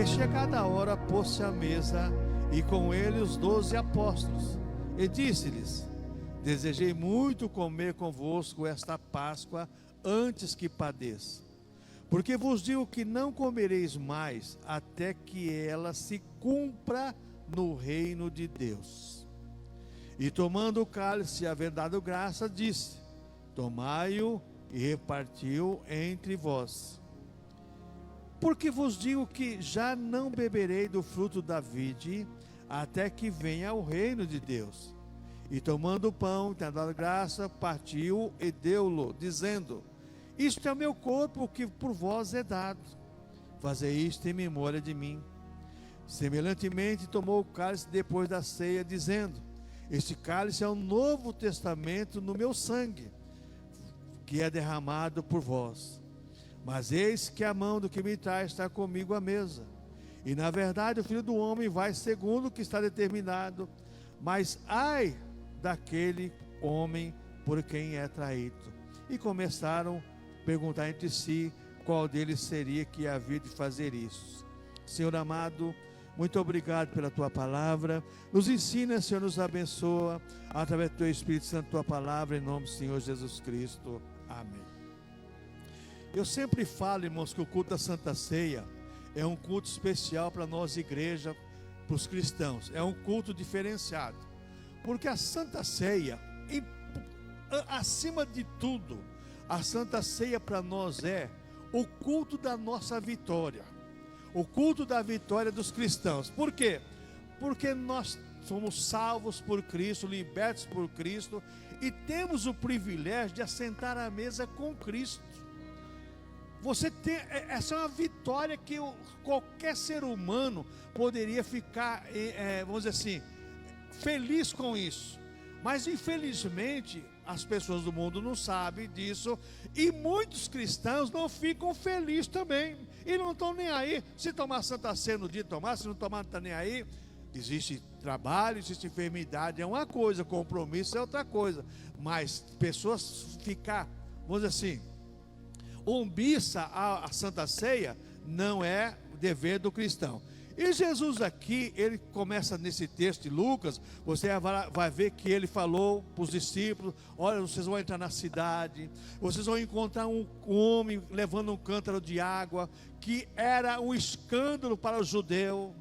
chegada a hora, pôs-se à mesa, e com ele os 12 apóstolos. E disse-lhes: desejei muito comer convosco esta Páscoa antes que padeça. Porque vos digo que não comereis mais, até que ela se cumpra no reino de Deus. E tomando o cálice, havendo dado graça, disse: tomai-o, e repartiu entre vós. Porque vos digo que já não beberei do fruto da vide, até que venha o reino de Deus. E tomando o pão, tendo dado graça, partiu e deu-lo, dizendo: isto é o meu corpo, que por vós é dado. Fazei isto em memória de mim. Semelhantemente, tomou o cálice depois da ceia, dizendo: este cálice é o novo testamento no meu sangue, que é derramado por vós. Mas eis que a mão do que me traz está comigo à mesa. E na verdade o Filho do Homem vai segundo o que está determinado. Mas ai daquele homem por quem é traído. E começaram a perguntar entre si qual deles seria que havia de fazer isso. Senhor amado, muito obrigado pela tua palavra. Nos ensina, Senhor, nos abençoa através do teu Espírito Santo, tua palavra, em nome do Senhor Jesus Cristo. Amém. Eu sempre falo, irmãos, que o culto da Santa Ceia é um culto especial para nós, igreja, para os cristãos. É um culto diferenciado, porque a Santa Ceia, acima de tudo, a Santa Ceia para nós é o culto da nossa vitória, o culto da vitória dos cristãos. Por quê? Porque nós somos salvos por Cristo, libertos por Cristo, e temos o privilégio de assentar à mesa com Cristo. Essa é uma vitória que qualquer ser humano poderia ficar, vamos dizer assim, feliz com isso. Mas infelizmente as pessoas do mundo não sabem disso, e muitos cristãos não ficam felizes também, e não estão nem aí. Se tomar Santa Ceia no dia de tomar, se não tomar, não está nem aí. Existe trabalho, existe enfermidade, é uma coisa, compromisso é outra coisa. Mas pessoas ficar, vamos dizer assim, omissa a Santa Ceia, não é dever do cristão. E Jesus aqui, ele começa nesse texto de Lucas, você vai ver que ele falou para os discípulos: olha, vocês vão entrar na cidade, vocês vão encontrar um homem levando um cântaro de água, que era um escândalo para o judeu.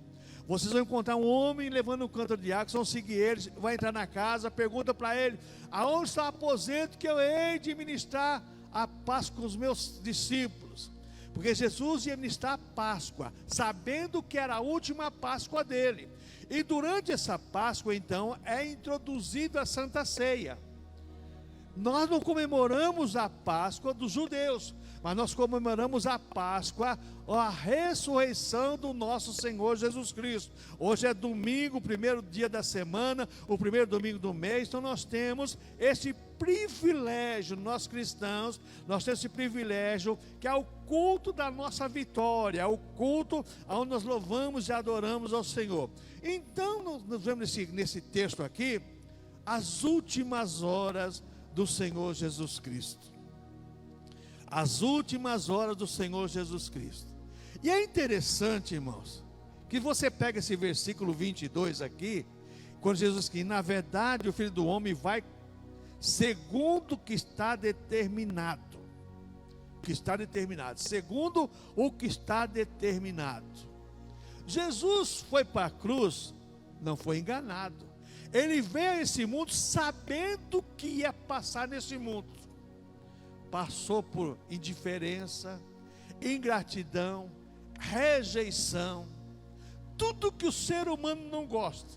Vocês vão encontrar um homem levando um cântaro de água, vocês vão seguir ele, vai entrar na casa, pergunta para ele: aonde está o aposento que eu hei de ministrar a Páscoa com os meus discípulos? Porque Jesus ia ministrar a Páscoa, sabendo que era a última Páscoa dele. E durante essa Páscoa, então, é introduzida a Santa Ceia. Nós não comemoramos a Páscoa dos judeus, mas nós comemoramos a Páscoa, a ressurreição do nosso Senhor Jesus Cristo. Hoje é domingo, o primeiro dia da semana, o primeiro domingo do mês. Então nós temos esse privilégio, nós cristãos, nós temos esse privilégio, que é o culto da nossa vitória, é o culto onde nós louvamos e adoramos ao Senhor. Então nós vemos nesse texto aqui, as últimas horas do Senhor Jesus Cristo. As últimas horas do Senhor Jesus Cristo. E é interessante, irmãos, que você pega esse versículo 22 aqui, quando Jesus diz que na verdade o Filho do Homem vai segundo o que está determinado. Segundo o que está determinado. Jesus foi para a cruz, não foi enganado. Ele veio a esse mundo sabendo que ia passar nesse mundo. Passou por indiferença, ingratidão, rejeição, tudo que o ser humano não gosta.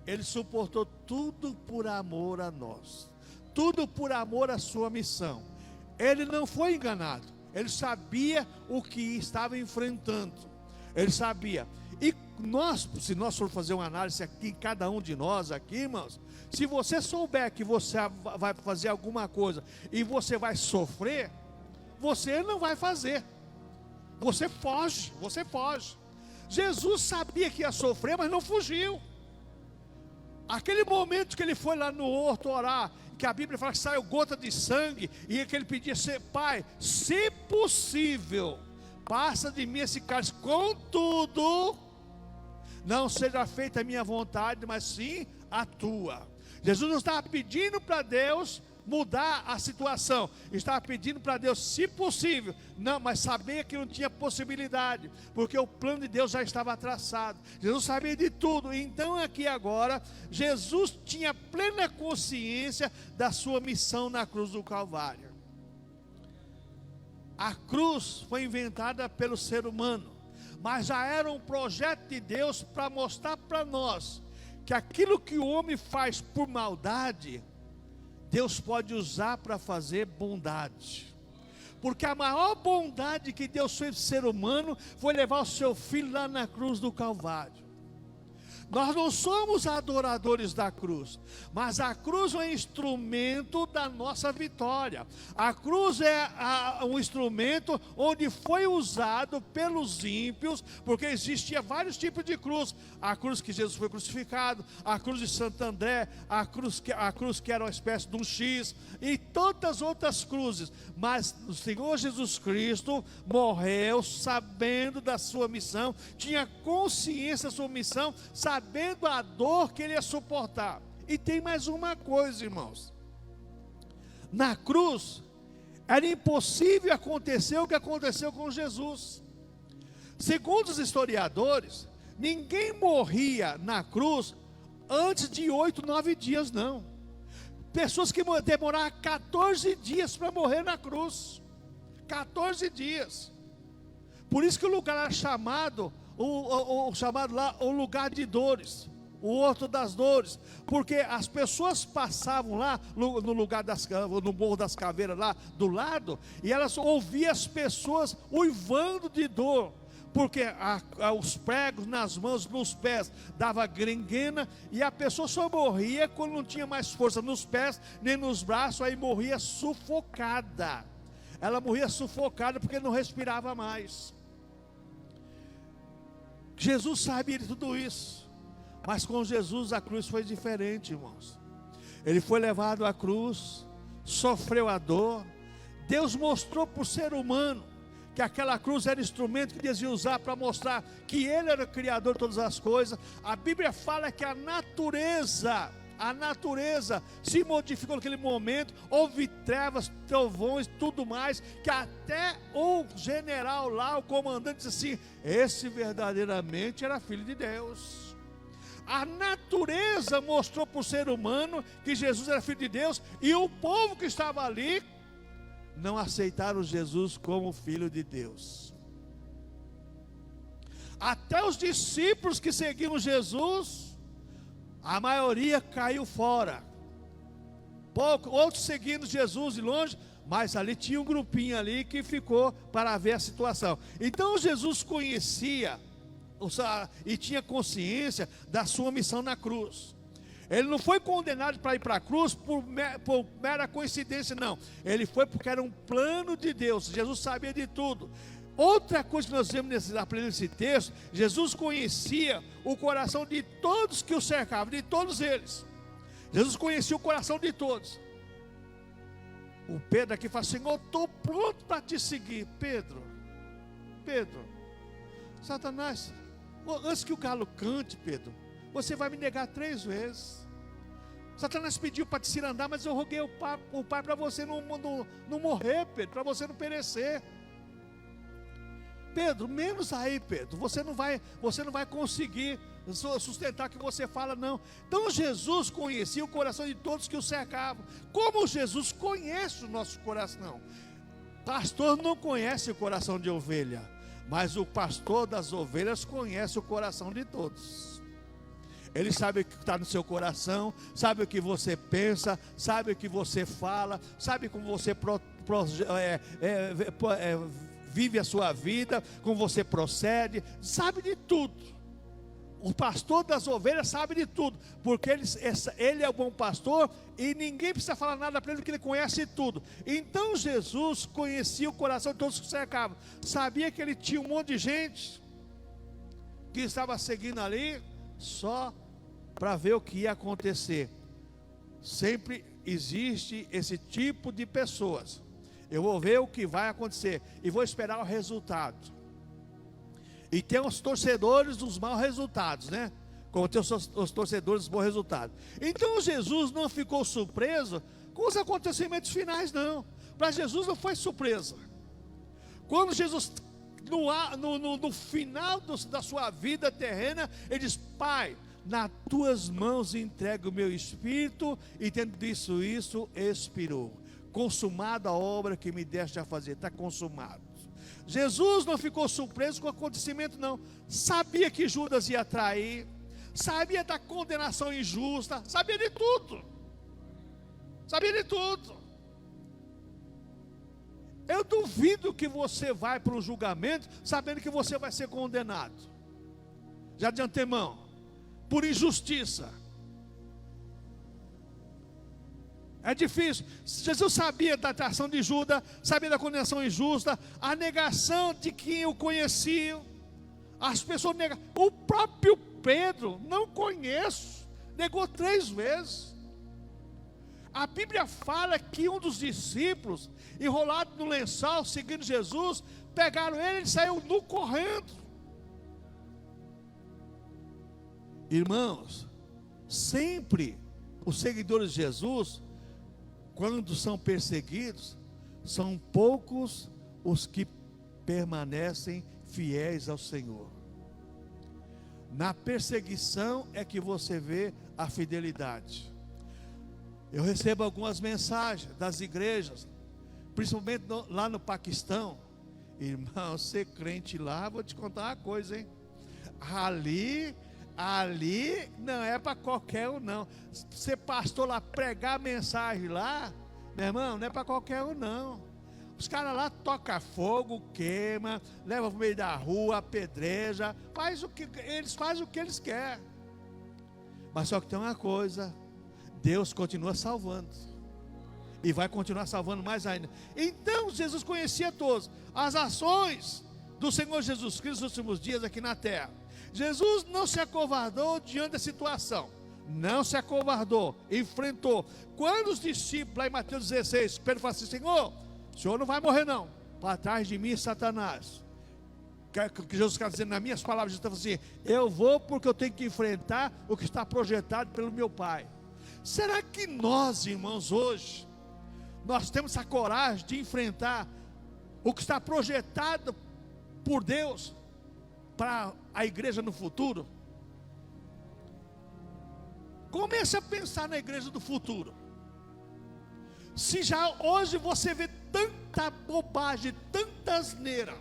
Ele suportou tudo por amor a nós, tudo por amor à sua missão. Ele não foi enganado, ele sabia o que estava enfrentando, ele sabia. E nós, se nós formos fazer uma análise aqui, cada um de nós aqui, irmãos, se você souber que você vai fazer alguma coisa e você vai sofrer, você não vai fazer, você foge. Jesus sabia que ia sofrer, mas não fugiu. Aquele momento que ele foi lá no horto orar, que a Bíblia fala que saiu gota de sangue, e que ele pedia: Pai, se possível, passa de mim esse cálice, contudo, não seja feita a minha vontade, mas sim a tua. Jesus não estava pedindo para Deus mudar a situação, estava pedindo para Deus, se possível, não, mas sabia que não tinha possibilidade, porque o plano de Deus já estava traçado. Jesus sabia de tudo. Então aqui agora, Jesus tinha plena consciência da sua missão na cruz do Calvário. A cruz foi inventada pelo ser humano, mas já era um projeto de Deus para mostrar para nós que aquilo que o homem faz por maldade, Deus pode usar para fazer bondade. Porque a maior bondade que Deus fez para o ser humano foi levar o seu filho lá na cruz do Calvário. Nós não somos adoradores da cruz, mas a cruz é um instrumento da nossa vitória. A cruz é um instrumento onde foi usado pelos ímpios, porque existia vários tipos de cruz. A cruz que Jesus foi crucificado, a cruz de Santo André, a cruz que era uma espécie de um X, e tantas outras cruzes. Mas o Senhor Jesus Cristo morreu sabendo da sua missão, tinha consciência da sua missão, sabendo a dor que ele ia suportar. E tem mais uma coisa, irmãos: na cruz era impossível acontecer o que aconteceu com Jesus. Segundo os historiadores, ninguém morria na cruz antes de 8, 9 dias, não. Pessoas que demoraram 14 dias para morrer na cruz. 14 dias. Por isso que o lugar era chamado, chamado lá, o lugar de dores, o horto das dores, porque as pessoas passavam lá no lugar no Morro das Caveiras, lá do lado, e elas ouviam as pessoas uivando de dor, porque os pregos nas mãos, nos pés, dava gangrena, e a pessoa só morria quando não tinha mais força nos pés, nem nos braços, aí morria sufocada. Ela morria sufocada porque não respirava mais. Jesus sabia de tudo isso, mas com Jesus a cruz foi diferente, irmãos. Ele foi levado à cruz, sofreu a dor. Deus mostrou para o ser humano que aquela cruz era instrumento que Deus ia usar para mostrar que Ele era o Criador de todas as coisas. A Bíblia fala que a natureza se modificou naquele momento. Houve trevas, trovões, tudo mais, que até o general lá, o comandante, disse assim: esse verdadeiramente era filho de Deus. A natureza mostrou para o ser humano que Jesus era filho de Deus, e o povo que estava ali não aceitaram Jesus como filho de Deus. Até os discípulos que seguiam Jesus, a maioria caiu fora. Outros seguindo Jesus de longe, mas ali tinha um grupinho ali que ficou para ver a situação. Então Jesus conhecia e tinha consciência da sua missão na cruz. Ele não foi condenado para ir para a cruz por mera coincidência, não. Ele foi porque era um plano de Deus. Jesus sabia de tudo. Outra coisa que nós vemos aprendendo nesse texto: Jesus conhecia o coração de todos que o cercavam, de todos eles. Jesus conhecia o coração de todos. O Pedro aqui fala: Senhor, estou pronto para te seguir. Pedro, Satanás, antes que o galo cante, Pedro, você vai me negar 3 vezes. Satanás pediu para te cirandar, mas eu roguei o Pai para você não morrer, Pedro, para você não perecer. Pedro, menos aí, Pedro, você não vai conseguir sustentar o que você fala, não. Então Jesus conhecia o coração de todos que o cercavam. Como Jesus conhece o nosso coração? Pastor não conhece o coração de ovelha, mas o pastor das ovelhas conhece o coração de todos. Ele sabe o que está no seu coração, sabe o que você pensa, sabe o que você fala, sabe como você vive a sua vida, como você procede, sabe de tudo. O pastor das ovelhas sabe de tudo, porque ele é o bom pastor e ninguém precisa falar nada para ele, porque ele conhece tudo. Então Jesus conhecia o coração de todos que cercavam, sabia que ele tinha um monte de gente que estava seguindo ali só para ver o que ia acontecer. Sempre existe esse tipo de pessoas. Eu vou ver o que vai acontecer e vou esperar o resultado. E tem os torcedores dos maus resultados, né? Como tem os torcedores dos bons resultados. Então Jesus não ficou surpreso com os acontecimentos finais, não. Para Jesus não foi surpresa. Quando Jesus, no final da sua vida terrena, ele diz: Pai, nas tuas mãos entrego o meu espírito, e tendo dito isso, expirou. Consumada a obra que me deste a fazer, está consumado. Jesus não ficou surpreso com o acontecimento, não. Sabia que Judas ia trair, sabia da condenação injusta, sabia de tudo. Sabia de tudo. Eu duvido que você vai para o julgamento sabendo que você vai ser condenado, já de antemão, por injustiça. É difícil. Jesus sabia da atração de Judas, sabia da condenação injusta, a negação de quem o conhecia. As pessoas negam. O próprio Pedro, não conheço, negou 3 vezes. A Bíblia fala que um dos discípulos, enrolado no lençol, seguindo Jesus, pegaram ele e saiu nu correndo. Irmãos, sempre os seguidores de Jesus, quando são perseguidos, são poucos os que permanecem fiéis ao Senhor. Na perseguição é que você vê a fidelidade. Eu recebo algumas mensagens das igrejas, principalmente lá no Paquistão. Irmão, ser crente lá, vou te contar uma coisa, hein? Ali não é para qualquer um, não. Ser pastor lá, pregar mensagem lá, meu irmão, não é para qualquer um, não. Os caras lá tocam fogo, queima, levam para o meio da rua, apedreja, eles fazem o que eles querem. Mas só que tem uma coisa: Deus continua salvando, e vai continuar salvando mais ainda. Então Jesus conhecia todos as ações do Senhor Jesus Cristo nos últimos dias aqui na terra. Jesus não se acovardou diante da situação, não se acovardou, enfrentou. Quando os discípulos, lá em Mateus 16, Pedro fala assim: Senhor, o Senhor não vai morrer não, para trás de mim, Satanás. Que Jesus está dizendo, nas minhas palavras, Jesus está falando assim: eu vou porque eu tenho que enfrentar o que está projetado pelo meu Pai. Será que nós, irmãos, hoje, nós temos a coragem de enfrentar o que está projetado por Deus para a igreja no futuro? Comece a pensar na igreja do futuro. Se já hoje você vê tanta bobagem, tanta asneira,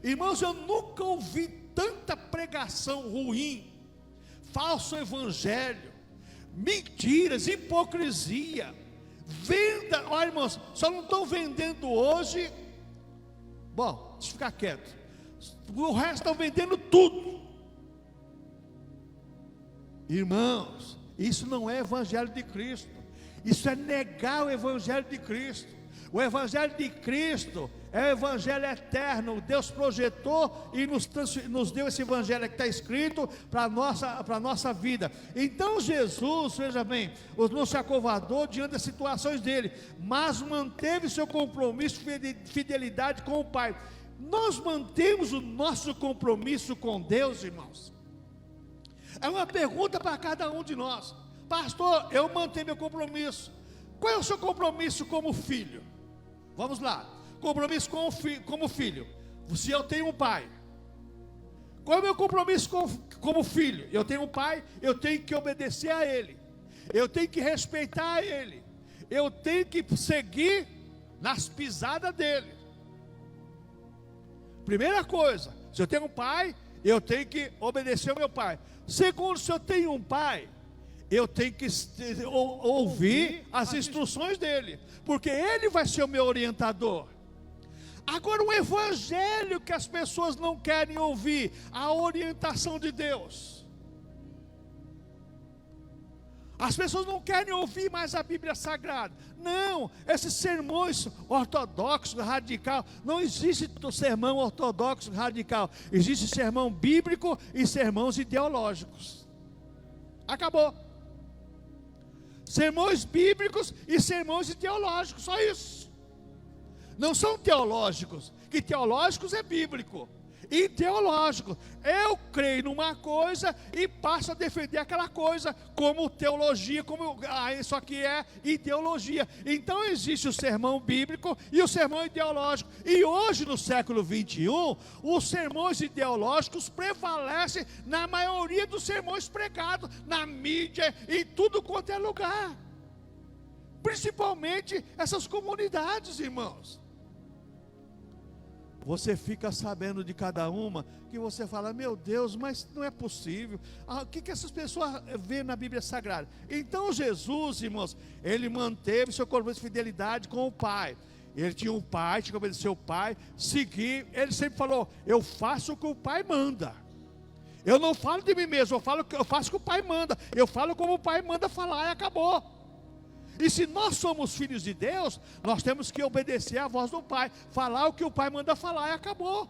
irmãos, eu nunca ouvi tanta pregação ruim, falso evangelho, mentiras, hipocrisia, venda. Olha, irmãos, só não estão vendendo hoje. Bom, deixa eu ficar quieto. O resto estão vendendo tudo. Irmãos, isso não é evangelho de Cristo. Isso é negar o evangelho de Cristo. O evangelho de Cristo é o evangelho eterno. Deus projetou e nos deu esse evangelho que está escrito para a nossa vida. Então Jesus, veja bem, não se acovardou diante das situações dele, mas manteve seu compromisso, fidelidade com o Pai. Nós mantemos o nosso compromisso com Deus, irmãos? É uma pergunta para cada um de nós. Pastor, eu mantenho meu compromisso. Qual é o seu compromisso como filho? Vamos lá. Compromisso como filho. Se eu tenho um pai, qual é o meu compromisso como filho? Eu tenho um pai, eu tenho que obedecer a ele, eu tenho que respeitar a ele, eu tenho que seguir nas pisadas dele. Primeira coisa, se eu tenho um pai, eu tenho que obedecer ao meu pai. Segundo, se eu tenho um pai, eu tenho que ouvir as instruções dele, porque ele vai ser o meu orientador. Agora, o evangelho que as pessoas não querem ouvir, a orientação de Deus. As pessoas não querem ouvir mais a Bíblia Sagrada. Não, esses sermões ortodoxos, radical. Não existe sermão ortodoxo radical. Existe sermão bíblico e sermões ideológicos. Acabou. Sermões bíblicos e sermões ideológicos, só isso. Não são teológicos, que teológicos é bíblico. Ideológico. Eu creio numa coisa e passo a defender aquela coisa como teologia, isso aqui é ideologia. Então existe o sermão bíblico e o sermão ideológico. E hoje, no século 21, os sermões ideológicos prevalecem na maioria dos sermões pregados, na mídia, em tudo quanto é lugar. Principalmente essas comunidades, irmãos. Você fica sabendo de cada uma, que você fala, meu Deus, mas não é possível. O que essas pessoas vêem na Bíblia Sagrada? Então Jesus, irmãos, ele manteve seu compromisso de fidelidade com o Pai. Ele tinha um pai, tinha que obedecer o Pai, seguir. Ele sempre falou, eu faço o que o Pai manda. Eu não falo de mim mesmo, eu faço o que o Pai manda. Eu falo como o Pai manda falar e acabou. E se nós somos filhos de Deus, nós temos que obedecer à voz do Pai, falar o que o Pai manda falar e acabou.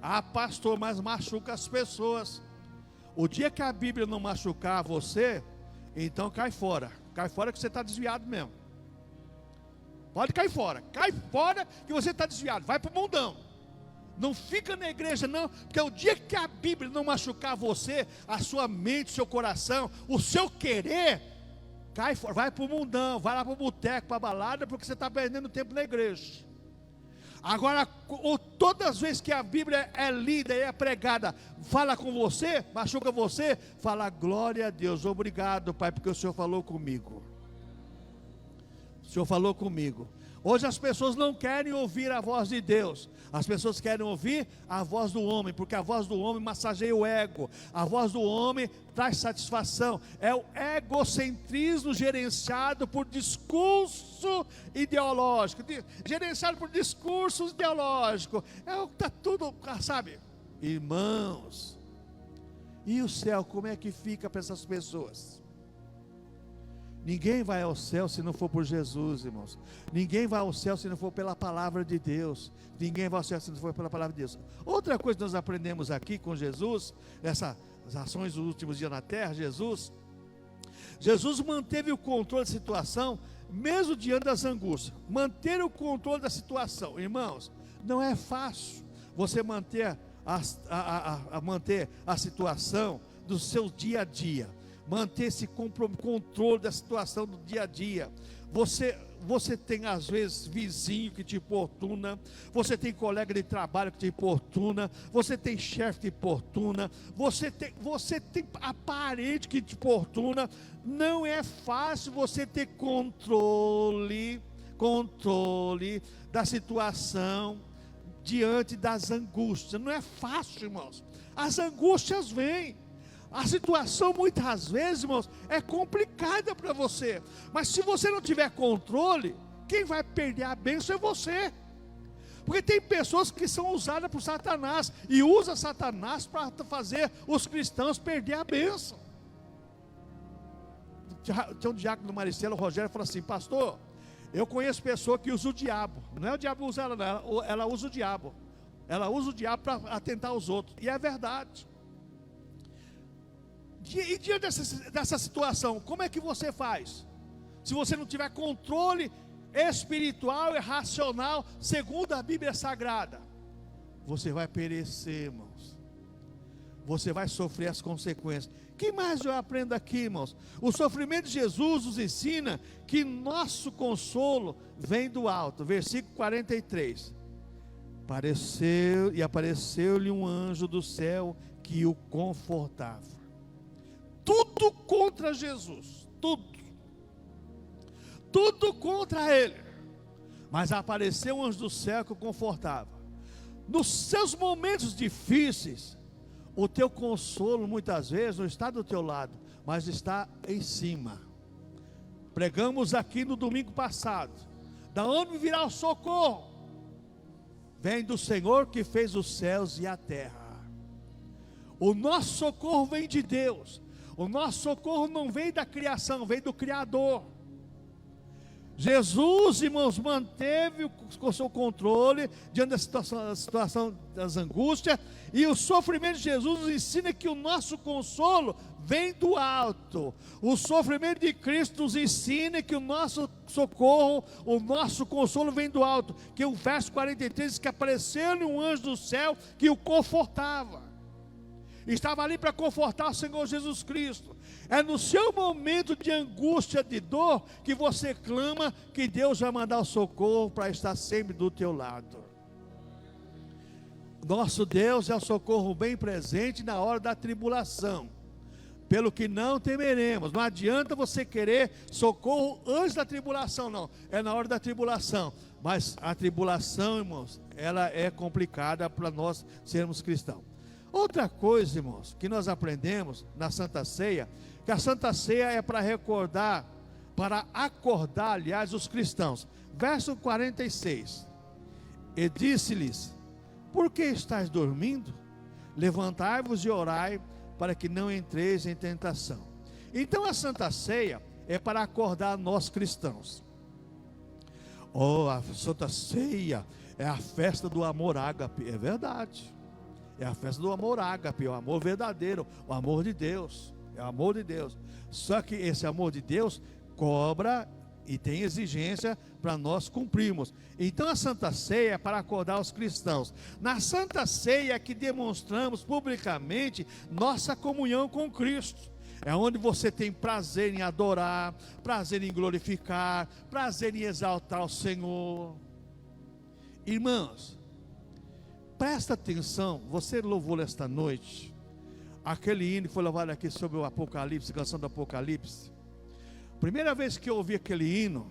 Ah, pastor, mas machuca as pessoas. O dia que a Bíblia não machucar você, então cai fora que você está desviado mesmo. Pode cair fora que você está desviado, vai para o mundão. Não fica na igreja não, porque o dia que a Bíblia não machucar você, a sua mente, o seu coração, o seu querer, cai fora, vai para o mundão, vai lá para o boteco, para a balada, porque você está perdendo tempo na igreja. Agora, todas as vezes que a Bíblia é lida e é pregada, fala com você, machuca você, fala glória a Deus, obrigado Pai, porque o Senhor falou comigo. O Senhor falou comigo. Hoje as pessoas não querem ouvir a voz de Deus, as pessoas querem ouvir a voz do homem, porque a voz do homem massageia o ego, a voz do homem traz satisfação, é o egocentrismo gerenciado por discurso ideológico, gerenciado por discursos ideológicos, está tudo, sabe, irmãos, e o céu, como é que fica para essas pessoas? Ninguém vai ao céu se não for por Jesus, irmãos. Ninguém vai ao céu se não for pela palavra de Deus. Ninguém vai ao céu se não for pela palavra de Deus. Outra coisa que nós aprendemos aqui com Jesus, essas ações dos últimos dias na terra, Jesus manteve o controle da situação, mesmo diante das angústias. Manter o controle da situação, irmãos, não é fácil você manter a situação do seu dia a dia. Manter esse controle da situação do dia a dia. Você tem às vezes vizinho que te importuna, você tem colega de trabalho que te importuna, você tem chefe que te importuna, você tem parente que te importuna. Não é fácil você ter controle da situação diante das angústias. Não é fácil, irmãos. As angústias vêm. A situação muitas vezes, irmãos, é complicada para você. Mas se você não tiver controle, quem vai perder a bênção é você. Porque tem pessoas que são usadas por Satanás e usa Satanás para fazer os cristãos perder a bênção. Tinha um diácono do Maricelo, o Rogério, falou assim: pastor, eu conheço pessoa que usa o diabo. Não é o diabo que usa ela, não, ela usa o diabo. Ela usa o diabo para atentar aos outros. E é verdade. E diante dessa situação, como é que você faz? Se você não tiver controle espiritual e racional, segundo a Bíblia Sagrada, você vai perecer, irmãos. Você vai sofrer as consequências. O que mais eu aprendo aqui, irmãos? O sofrimento de Jesus nos ensina que nosso consolo vem do alto. Versículo 43. Apareceu-lhe um anjo do céu que o confortava. Tudo contra Jesus, tudo contra ele, mas apareceu um anjo do céu que o confortava. Nos seus momentos difíceis, o teu consolo muitas vezes não está do teu lado, mas está em cima. Pregamos aqui no domingo passado, da onde virá o socorro? Vem do Senhor que fez os céus e a terra. O nosso socorro vem de Deus. O nosso socorro não vem da criação, vem do Criador. Jesus, irmãos, manteve o seu controle diante da situação das angústias, e o sofrimento de Jesus nos ensina que o nosso consolo vem do alto. O sofrimento de Cristo nos ensina que o nosso socorro, o nosso consolo vem do alto, que o verso 43 diz que apareceu-lhe um anjo do céu que o confortava. Estava ali para confortar o Senhor Jesus Cristo. É no seu momento de angústia, de dor, que você clama que Deus vai mandar o socorro para estar sempre do teu lado. Nosso Deus é o socorro bem presente na hora da tribulação, pelo que não temeremos. Não adianta você querer socorro antes da tribulação, não, é na hora da tribulação. Mas a tribulação, irmãos, ela é complicada para nós sermos cristãos. Outra coisa, irmãos, que nós aprendemos na Santa Ceia, que a Santa Ceia é para recordar, para acordar, aliás, os cristãos. Verso 46, e disse-lhes: por que estáis dormindo? Levantai-vos e orai, para que não entreis em tentação. Então a Santa Ceia é para acordar nós cristãos. Oh, a Santa Ceia é a festa do amor ágape, é verdade. É a festa do amor ágape, o amor verdadeiro, o amor de Deus, é o amor de Deus. Só que esse amor de Deus cobra e tem exigência para nós cumprirmos. Então a Santa Ceia é para acordar os cristãos. Na Santa Ceia é que demonstramos publicamente nossa comunhão com Cristo. É onde você tem prazer em adorar, prazer em glorificar, prazer em exaltar o Senhor. Irmãos, presta atenção, você louvou esta noite aquele hino que foi louvado aqui sobre o Apocalipse, canção do Apocalipse. Primeira vez que eu ouvi aquele hino,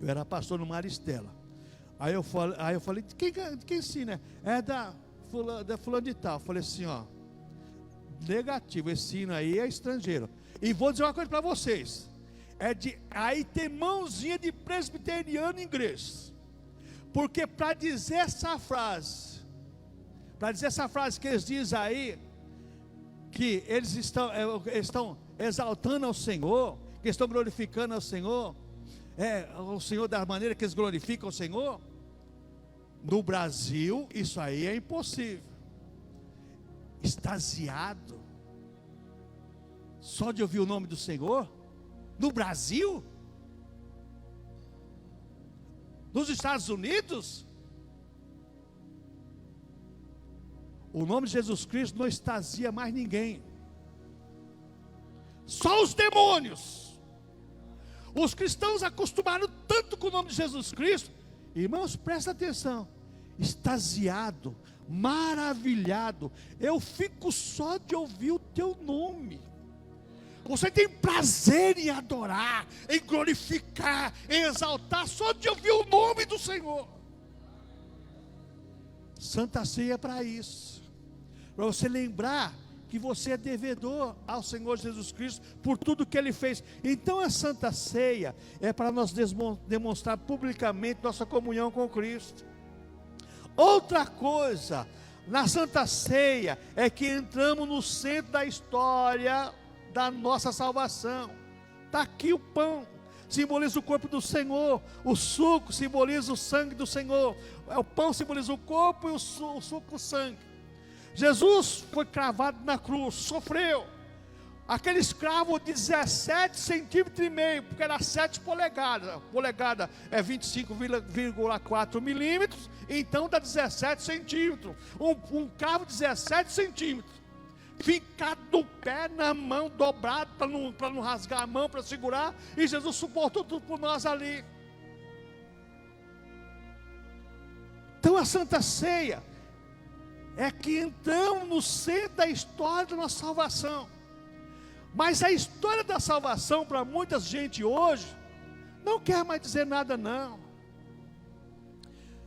eu era pastor no Maristela. Aí eu falei, quem ensina? É da fulano de tal. Eu falei assim, ó, negativo, esse hino aí é estrangeiro. E vou dizer uma coisa para vocês, aí tem mãozinha de presbiteriano inglês. Porque para dizer essa frase que eles dizem aí, que eles estão exaltando ao Senhor, que estão glorificando ao Senhor, o Senhor da maneira que eles glorificam o Senhor, no Brasil isso aí é impossível. Extasiado, só de ouvir o nome do Senhor, no Brasil, nos Estados Unidos, o nome de Jesus Cristo não extasia mais ninguém, só os demônios. Os cristãos acostumaram tanto com o nome de Jesus Cristo, irmãos, presta atenção, extasiado, maravilhado, eu fico só de ouvir o teu nome. Você tem prazer em adorar, em glorificar, em exaltar, só de ouvir o nome do Senhor. Santa Ceia é para isso, para você lembrar que você é devedor ao Senhor Jesus Cristo por tudo que Ele fez. Então a Santa Ceia é para nós demonstrar publicamente nossa comunhão com Cristo. Outra coisa, na Santa Ceia é que entramos no centro da história da nossa salvação. Está aqui o pão, simboliza o corpo do Senhor, o suco simboliza o sangue do Senhor, o pão simboliza o corpo e o suco o sangue. Jesus foi cravado na cruz, sofreu, aquele escravo de 17 centímetros e meio, porque era 7 polegadas, polegada é 25,4 milímetros, então dá 17 centímetros, um cravo de 17 centímetros, ficar do pé na mão, dobrado, para não rasgar a mão, para segurar, e Jesus suportou tudo por nós ali. Então a Santa Ceia é que entramos no centro da história da nossa salvação. Mas a história da salvação para muita gente hoje não quer mais dizer nada não.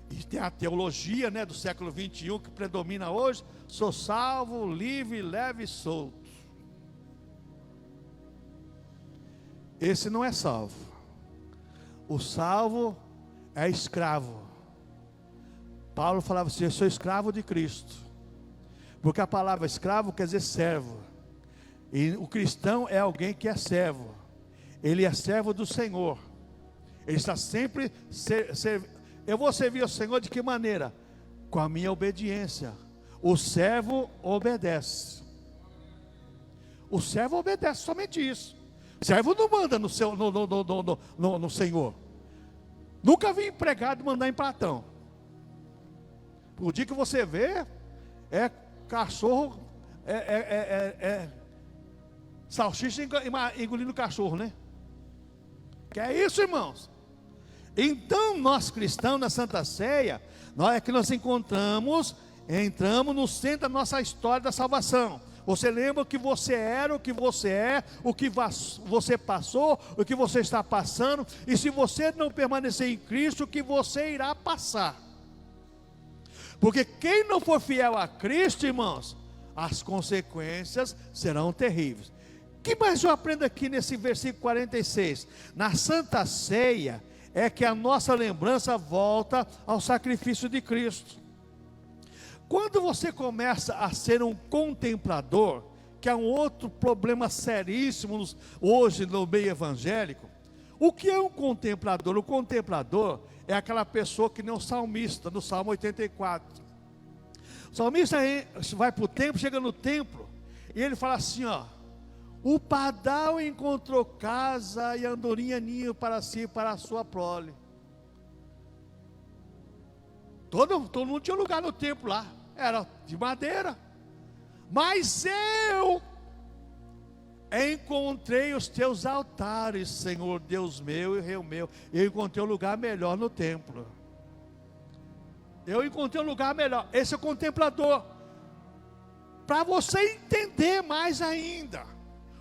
E tem a teologia, né, do século 21 que predomina hoje: sou salvo, livre, leve e solto. Esse não é salvo. O salvo é escravo. Paulo falava assim: eu sou escravo de Cristo, porque a palavra escravo quer dizer servo, e o cristão é alguém que é servo, ele é servo do Senhor, Ele está sempre eu vou servir ao Senhor de que maneira? Com a minha obediência. O servo obedece. O servo obedece, somente isso. O servo não manda no Senhor. Nunca vi empregado mandar em patrão. O dia que você vê, é cachorro, salsicha engolindo cachorro, né? Que é isso, irmãos? Então, nós cristãos na Santa Ceia, nós entramos no centro da nossa história da salvação. Você lembra o que você era, o que você é, o que você passou, o que você está passando, e se você não permanecer em Cristo, o que você irá passar. Porque quem não for fiel a Cristo, irmãos, as consequências serão terríveis. O que mais eu aprendo aqui nesse versículo 46? Na Santa Ceia é que a nossa lembrança volta ao sacrifício de Cristo. Quando você começa a ser um contemplador, que é um outro problema seríssimo hoje no meio evangélico, o que é um contemplador? O contemplador é aquela pessoa que nem o salmista, no Salmo 84. O salmista vai para o templo, chega no templo, e ele fala assim, ó: o pardal encontrou casa e a andorinha ninho para si e para a sua prole. Todo mundo tinha lugar no templo lá, era de madeira. Mas eu encontrei os teus altares, Senhor Deus meu e Rei meu. Eu encontrei um lugar melhor no templo. Eu encontrei um lugar melhor. Esse é o contemplador. Para você entender mais ainda,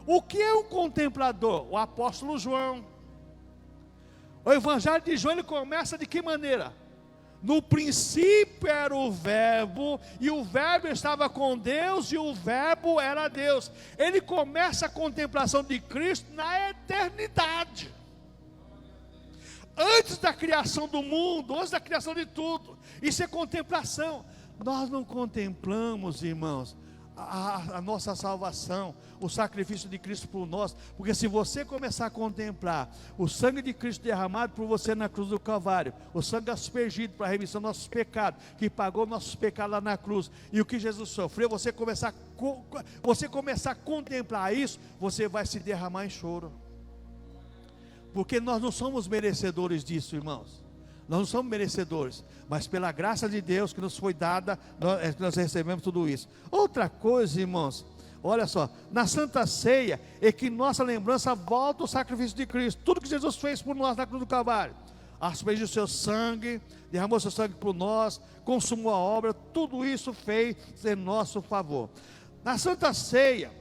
o que é um contemplador? O apóstolo João. O evangelho de João, ele começa de que maneira? No princípio era o verbo, e o verbo estava com Deus, e o verbo era Deus. Ele começa a contemplação de Cristo na eternidade. Antes da criação do mundo, antes da criação de tudo. Isso é contemplação. Nós não contemplamos, irmãos, a nossa salvação, o sacrifício de Cristo por nós, porque se você começar a contemplar o sangue de Cristo derramado por você na cruz do Calvário, o sangue aspergido para a remissão dos nossos pecados, que pagou nossos pecados lá na cruz, e o que Jesus sofreu, você começar a contemplar isso, você vai se derramar em choro, porque nós não somos merecedores disso, irmãos. Nós não somos merecedores, mas pela graça de Deus que nos foi dada, nós recebemos tudo isso. Outra coisa, irmãos, olha só, na Santa Ceia é que nossa lembrança volta ao sacrifício de Cristo. Tudo que Jesus fez por nós na cruz do Calvário, aspergiu o seu sangue, derramou seu sangue por nós, consumou a obra, tudo isso fez em nosso favor. Na Santa Ceia,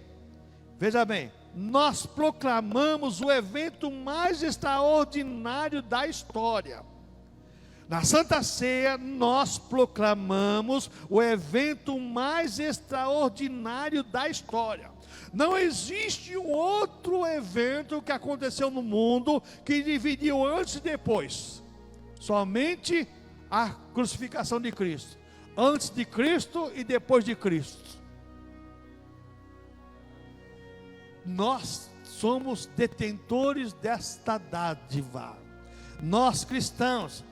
veja bem, nós proclamamos o evento mais extraordinário da história. Na Santa Ceia, nós proclamamos o evento mais extraordinário da história. Não existe um outro evento que aconteceu no mundo que dividiu antes e depois. Somente a crucificação de Cristo. Antes de Cristo e depois de Cristo. Nós somos detentores desta dádiva. Nós cristãos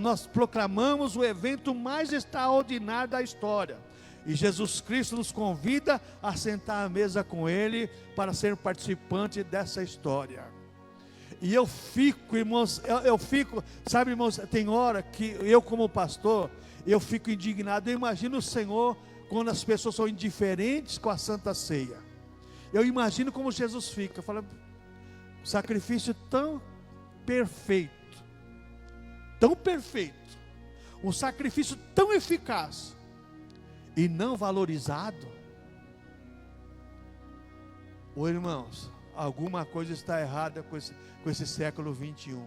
nós proclamamos o evento mais extraordinário da história, e Jesus Cristo nos convida a sentar à mesa com Ele, para ser participante dessa história. E eu fico, irmãos, sabe, irmãos, tem hora que eu como pastor, eu fico indignado. Eu imagino o Senhor, quando as pessoas são indiferentes com a Santa Ceia, eu imagino como Jesus fica, falando, sacrifício tão perfeito, um sacrifício tão eficaz, e não valorizado. Ô irmãos, alguma coisa está errada com esse século 21.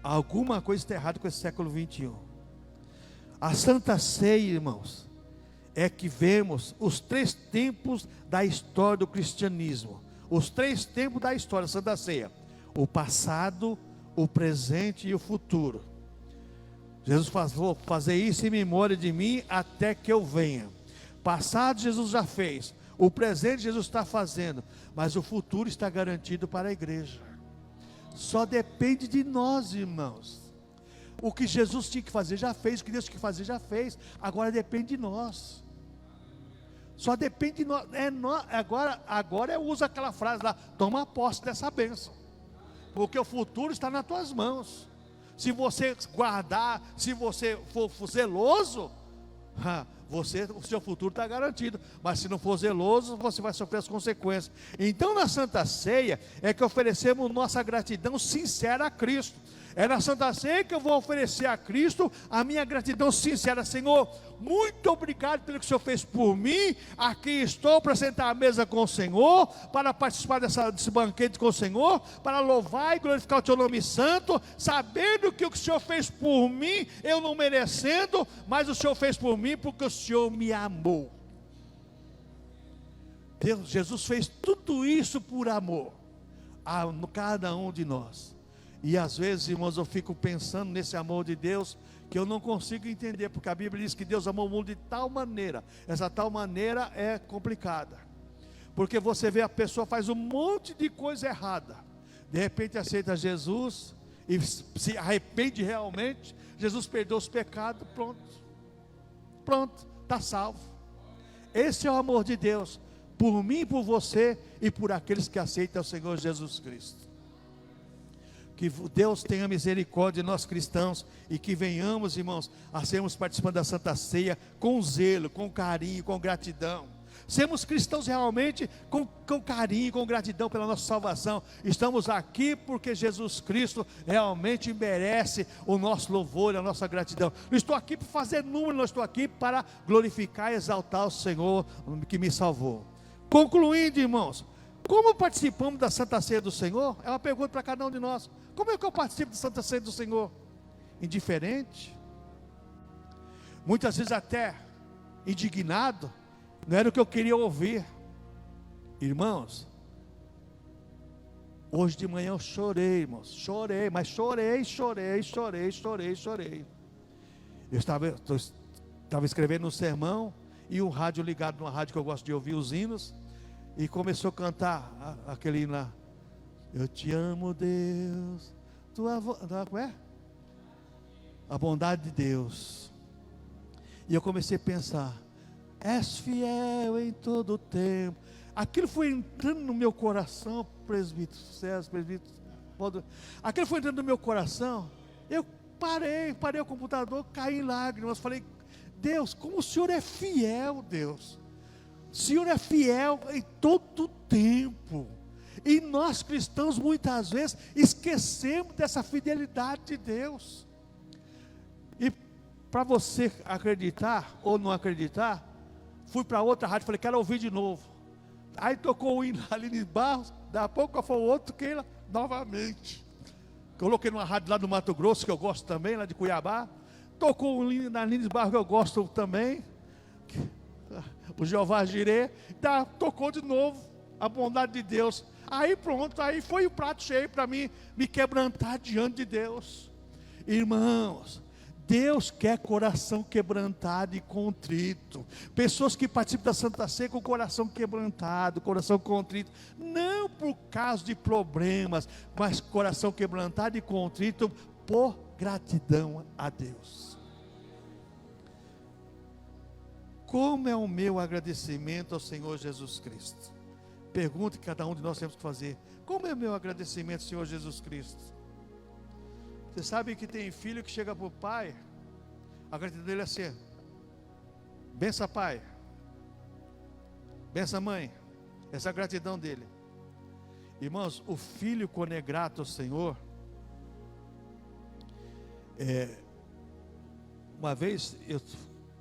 Alguma coisa está errada com esse século 21. A Santa Ceia, irmãos, é que vemos os 3 tempos da história do cristianismo. Os 3 tempos da história da Santa Ceia: o passado, o presente e o futuro. Jesus falou: fazer isso em memória de mim até que eu venha. Passado Jesus já fez, o presente Jesus está fazendo, mas o futuro está garantido para a igreja. Só depende de nós, irmãos. O que Jesus tinha que fazer já fez, o que Deus tinha que fazer já fez. Agora depende de nós. Só depende de nós. Agora eu uso aquela frase lá: toma posse dessa bênção, porque o futuro está nas tuas mãos. Se você guardar, se você for zeloso, o seu futuro está garantido. Mas se não for zeloso, você vai sofrer as consequências. Então na Santa Ceia é que oferecemos nossa gratidão sincera a Cristo. É na Santa Ceia que eu vou oferecer a Cristo a minha gratidão sincera. Senhor, muito obrigado pelo que o Senhor fez por mim. Aqui estou para sentar à mesa com o Senhor, para participar desse banquete com o Senhor, para louvar e glorificar o teu nome santo, sabendo que o que o Senhor fez por mim, eu não merecendo, mas o Senhor fez por mim porque o Senhor me amou. Jesus fez tudo isso por amor a cada um de nós. E às vezes, irmãos, eu fico pensando nesse amor de Deus, que eu não consigo entender, porque a Bíblia diz que Deus amou o mundo de tal maneira. Essa tal maneira é complicada, porque você vê a pessoa faz um monte de coisa errada, de repente aceita Jesus, e se arrepende realmente, Jesus perdoa os pecados, pronto, está salvo. Esse é o amor de Deus, por mim, por você, e por aqueles que aceitam o Senhor Jesus Cristo. Que Deus tenha misericórdia de nós cristãos, e que venhamos, irmãos, a sermos participantes da Santa Ceia com zelo, com carinho, com gratidão. Sermos cristãos realmente com carinho, com gratidão pela nossa salvação. Estamos aqui porque Jesus Cristo realmente merece o nosso louvor e a nossa gratidão. Não estou aqui para fazer número, não estou aqui para glorificar e exaltar o Senhor que me salvou. Concluindo, irmãos, como participamos da Santa Ceia do Senhor? É uma pergunta para cada um de nós. Como é que eu participo da Santa Ceia do Senhor? Indiferente? Muitas vezes até indignado. Não era o que eu queria ouvir. Irmãos, hoje de manhã eu chorei, irmãos. Chorei. Eu estava escrevendo um sermão, e um rádio ligado numa rádio que eu gosto de ouvir os hinos, e começou a cantar aquele hino lá: eu te amo, Deus, como é? A bondade de Deus. E eu comecei a pensar: és fiel em todo o tempo. Aquilo foi entrando no meu coração, presbítero César, presbítero, aquilo foi entrando no meu coração. Eu parei o computador, caí em lágrimas, falei: Deus, como o Senhor é fiel, Deus. O Senhor é fiel em todo o tempo. E nós cristãos muitas vezes esquecemos dessa fidelidade de Deus. E para você acreditar ou não acreditar, fui para outra rádio, falei: quero ouvir de novo. Aí tocou o hino ali de Barros, daqui a pouco foi o outro que ele novamente. Coloquei numa rádio lá do Mato Grosso, que eu gosto também, lá de Cuiabá. Tocou o hino da Lines Barros, que eu gosto também, o Jeová Jireh. Tocou de novo a bondade de Deus. Aí pronto, aí foi o prato cheio para mim me quebrantar diante de Deus. Irmãos, Deus quer coração quebrantado e contrito. Pessoas que participam da Santa Ceia com coração quebrantado, coração contrito. Não por causa de problemas, mas coração quebrantado e contrito por gratidão a Deus. Como é o meu agradecimento ao Senhor Jesus Cristo? Pergunta que cada um de nós temos que fazer: como é o meu agradecimento ao Senhor Jesus Cristo? Você sabe que tem filho que chega para o pai, a gratidão dele é assim: benção pai, benção mãe. Essa é a gratidão dele. Irmãos, o filho quando é grato ao Senhor, uma vez eu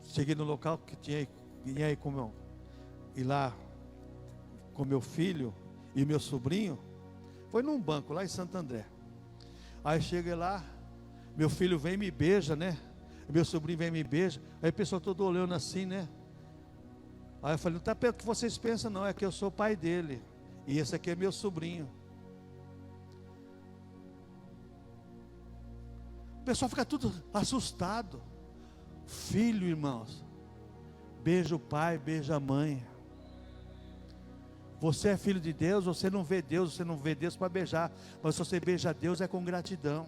cheguei no local que tinha aí ir lá com meu filho e meu sobrinho, foi num banco lá em Santo André. Aí cheguei lá, meu filho vem e me beija, né? Meu sobrinho vem e me beija. Aí o pessoal todo olhando assim, né? Aí eu falei: não está pelo que vocês pensam não, é que eu sou o pai dele, e esse aqui é meu sobrinho. O pessoal fica tudo assustado. Filho, irmãos, beija o pai, beija a mãe. Você é filho de Deus, você não vê Deus para beijar, mas se você beija Deus é com gratidão,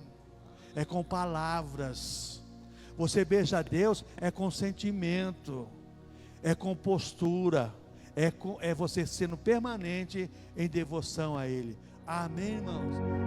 é com palavras. Você beija Deus é com sentimento, é com postura, é você sendo permanente em devoção a Ele. Amém, irmãos?